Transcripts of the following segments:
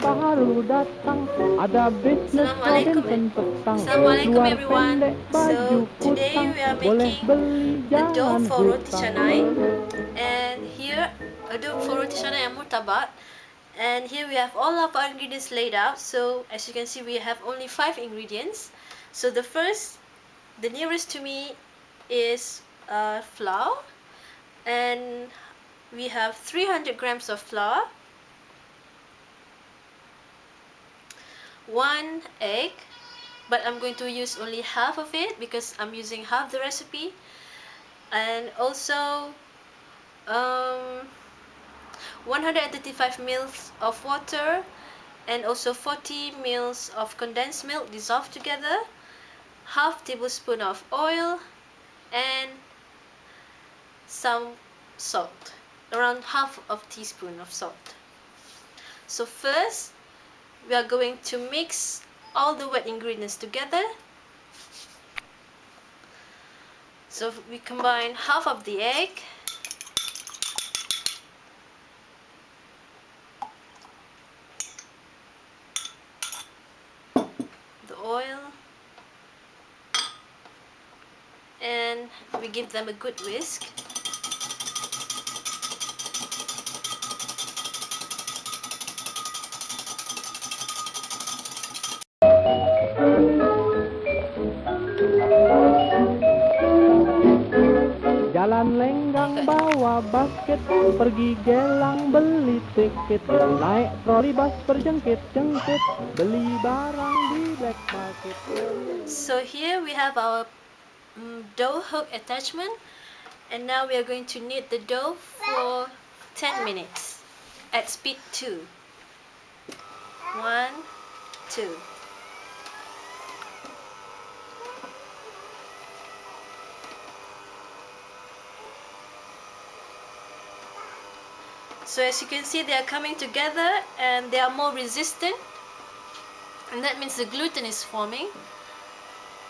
baru datang, ada bisnis Robinson petang, Assalamualaikum luar everyone. pendek baju So today kutang, we are boleh making beli the dough jangan for roti hutang. canai, and here a dough for roti canai and murtabak. And here we have all of our ingredients laid out. So as you can see, we have only 5 ingredients. So the nearest to me is flour, and we have 300 grams of flour, 1 egg, but I'm going to use only half of it because I'm using half the recipe, and also 135 mils of water, and also 40 mils of condensed milk dissolved together, half tablespoon of oil, and some salt, around half of teaspoon of salt. So first we are going to mix all the wet ingredients together. So we combine half of the egg, the oil, and we give them a good whisk. Jalan lenggang bawa basket, pergi gelang beli tiket, naik troli bus berjengkit-jengkit, beli barang di black market. So here we have our dough hook attachment, and now we are going to knead the dough for 10 minutes at speed 2. 1, 2. So as you can see, they are coming together and they are more resistant, and that means the gluten is forming.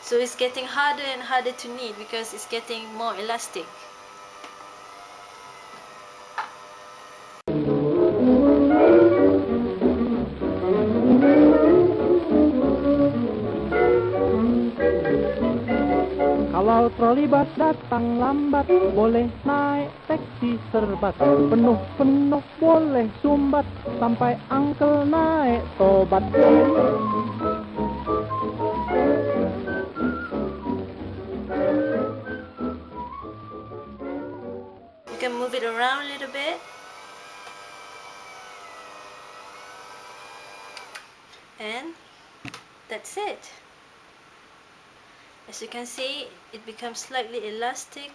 So it's getting harder and harder to knead because it's getting more elastic. Kalau troli bus datang lambat, boleh naik taksi serbat, penuh-penuh boleh sumbat, sampai angkel naik tobat. You can move it around a little bit. And that's it. As you can see, it becomes slightly elastic.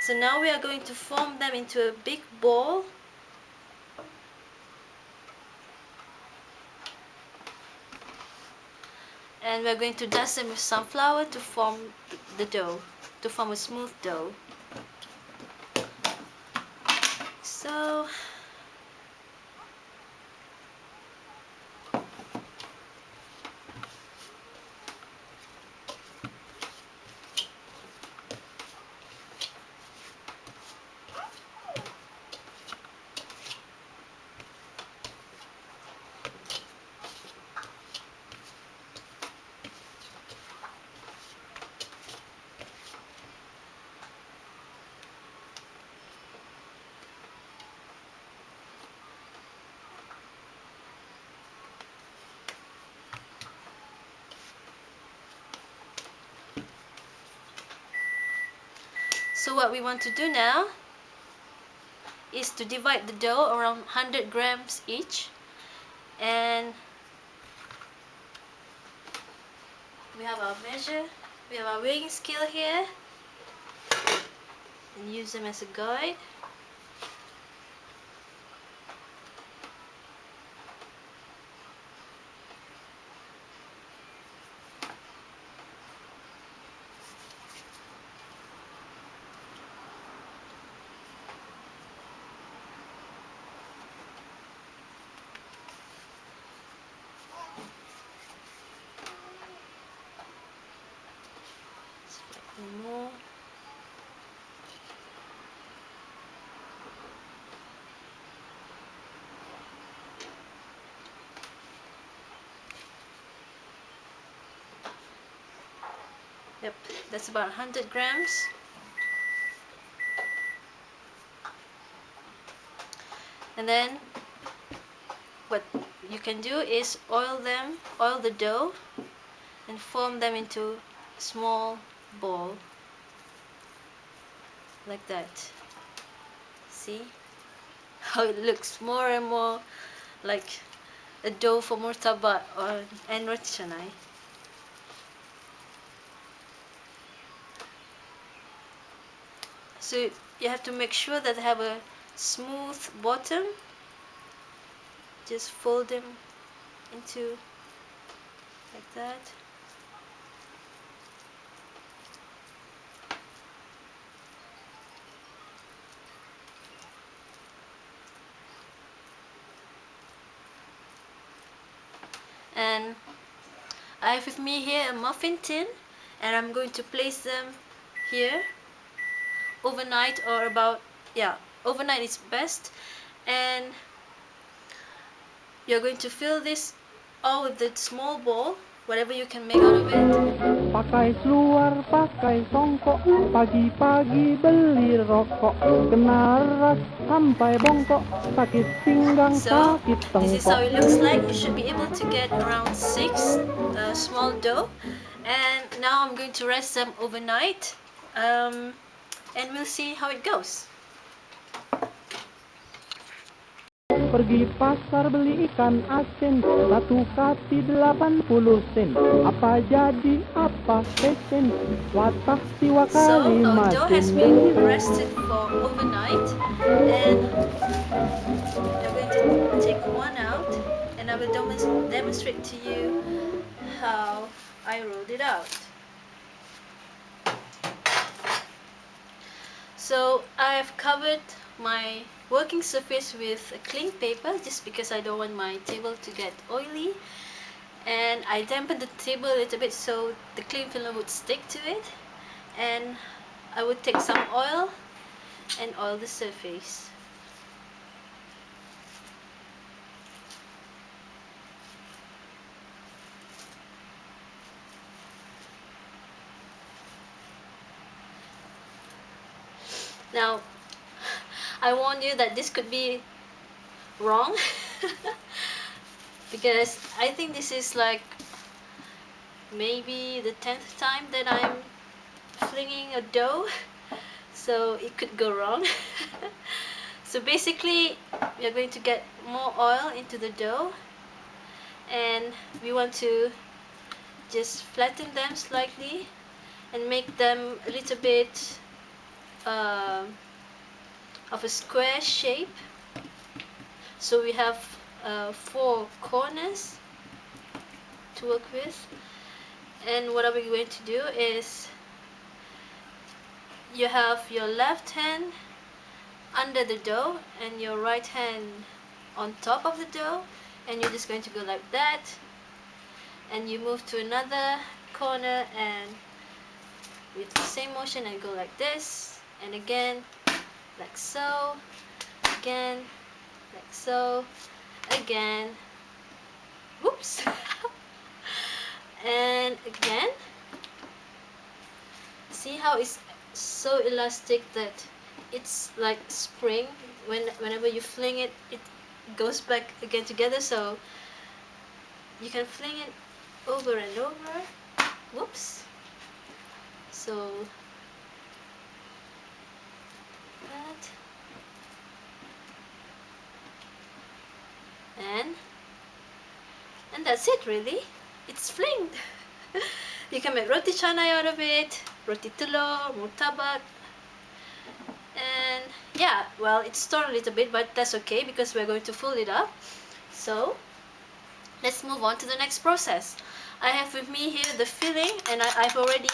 So now we are going to form them into a big ball. And we're going to dust them with some flour to form the dough, to form a smooth dough. So So what we want to do now is to divide the dough around 100 grams each, and we have our measure, we have our weighing scale here, and use them as a guide. Slightly more. Yep, that's about 100 grams. And then what you can do is oil the dough, and form them into small ball like that. See how it looks more and more like a dough for murtabak or and roti canai. So you have to make sure that they have a smooth bottom. Just fold them into like that. And I have with me here a muffin tin, and I'm going to place them here overnight, or about, yeah, overnight is best. And you're going to fill this all with the small ball, whatever you can make out of it. Pakai seluar, pakai songkok, pagi-pagi beli rokok, kena ras sampai bongkok, sakit pinggang, So sakit this is how tengkok. it looks like. You should be able to get around 6 small dough. And now I'm going to rest them overnight, and we'll see how it goes. Pergi pasar beli ikan asin, satu kati 80 sen. Apa jadi apa pesen, watak siwa So kali our dough has masin. been rested for overnight, and I'm going to take one out, and I will demonstrate to you how I rolled it out. So I've covered my working surface with a cling paper, just because I don't want my table to get oily, and I dampened the table a little bit so the cling film would stick to it. And I would take some oil and oil the surface. Now, I warn you that this could be wrong because I think this is like maybe the 10th time that I'm flinging a dough, so it could go wrong. So basically, we are going to get more oil into the dough, and we want to just flatten them slightly and make them a little bit uh, of a square shape. So we have 4 corners to work with. And what are we going to do is, you have your left hand under the dough and your right hand on top of the dough, and you're just going to go like that, and you move to another corner and with the same motion, and go like this, and again like so, again like so, again, whoops, and again. See how it's so elastic that it's like spring. Whenever you fling it, it goes back again together, so you can fling it over and over. Whoops. So that, and that's it, really. It's flinged. You can make roti canai out of it, roti telur, murtabak, and yeah, well, it's torn a little bit, but that's okay because we're going to fold it up. So let's move on to the next process. I have with me here the filling, and I've already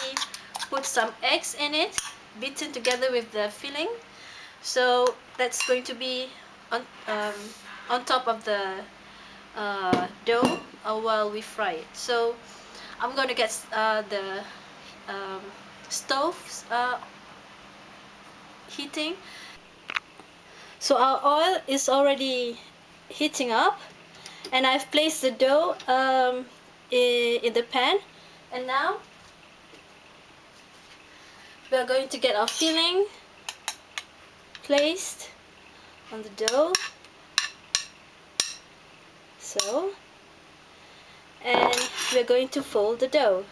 put some eggs in it, beaten together with the filling. So that's going to be on top of the dough while we fry it. So I'm going to get the stove heating. So our oil is already heating up, and I've placed the dough in the pan, and now we are going to get our filling placed on the dough. So, and we're going to fold the dough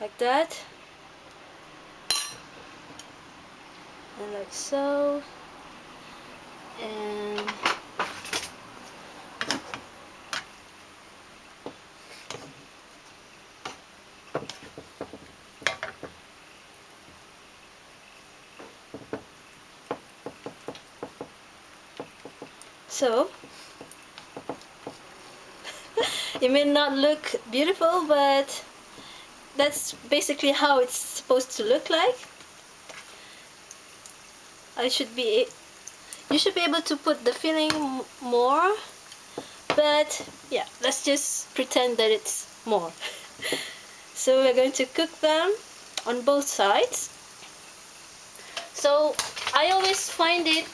like that, and like so, and so it may not look beautiful, but that's basically how it's supposed to look like. You should be able to put the filling more, but yeah, let's just pretend that it's more. So we're going to cook them on both sides. So I always find it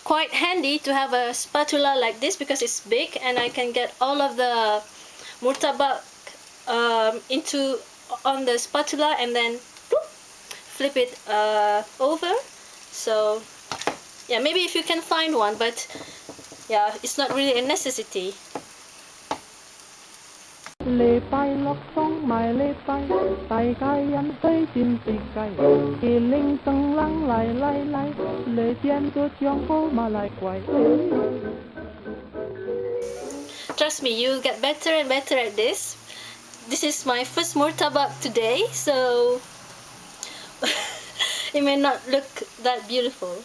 quite handy to have a spatula like this because it's big and I can get all of the murtabak on the spatula and then whoop, flip it over. So yeah, maybe if you can find one, but yeah, it's not really a necessity. Lê pai lóc sóng mài lê pai, tay cái ăn tới chim tì cay, kỳ linh tầng lăng lại lai lai, lê tiên tuốt yong phố mà lại quay. Trust me, you'll get better and better at this. This is my first murtabak today, so it may not look that beautiful.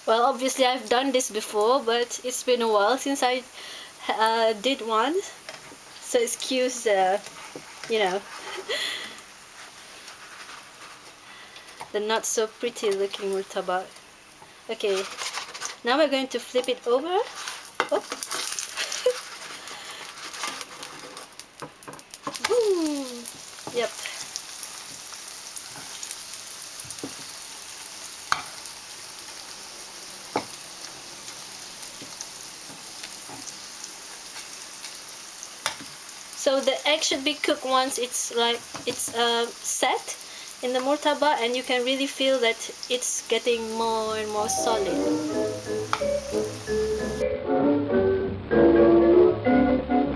Well, obviously I've done this before, but it's been a while since I did one, so excuse you know, the not so pretty looking murtabak. Okay, now we're going to flip it over. Oh. Boom. Yep. So the egg should be cooked once it's set in the murtabak, and you can really feel that it's getting more and more solid.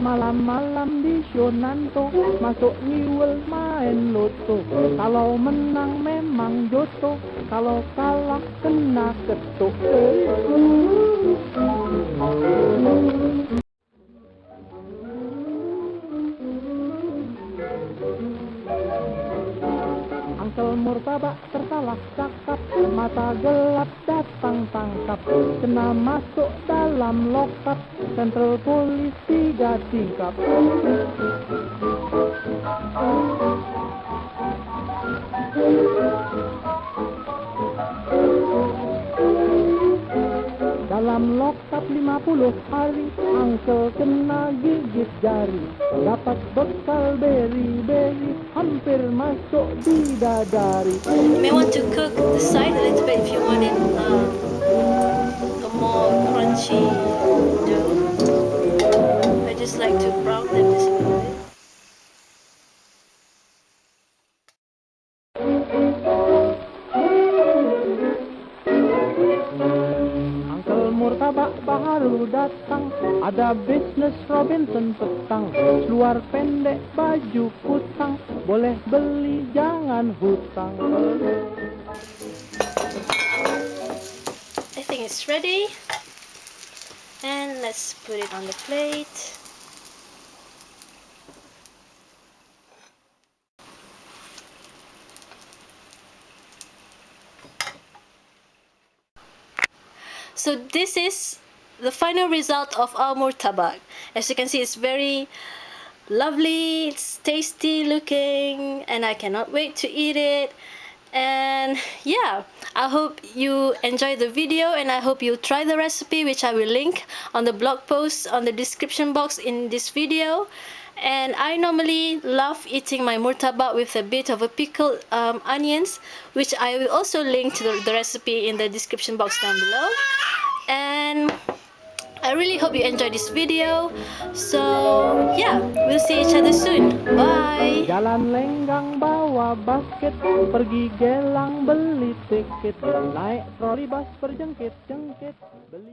Malam-malam di Shonanto, masuk niwel main loto. Kalau menang memang joto, kalau kalah kena ketuk. Angkel murtabak tersalah cakap, mata gelap datang tangkap, kena masuk dalam lokap, sentral polis 3 tingkap. Dalam lokap 50 hari, angkel kena gigit jari, dapat bekal beri-beri, hampir masuk di dadari. You may want to cook the side a little bit if you want it a more crunchy dough. I just like to brown them just a little bit. Murtabak baru datang, ada bisnis Robinson petang, luar pendek baju kutang, boleh beli jangan hutang. I think it's ready, and let's put it on the plate. So this is the final result of our murtabak. As you can see, it's very lovely, it's tasty looking, and I cannot wait to eat it. And yeah, I hope you enjoyed the video, and I hope you try the recipe, which I will link on the blog post on the description box in this video. And I normally love eating my murtabak with a bit of a pickled onions, which I will also link to the recipe in the description box down below. And I really hope you enjoyed this video. So yeah, we'll see each other soon. Bye. Jalan lenggang bawa basket, pergi gelang beli tiket, naik troli bus berjengkit-jengkit, beli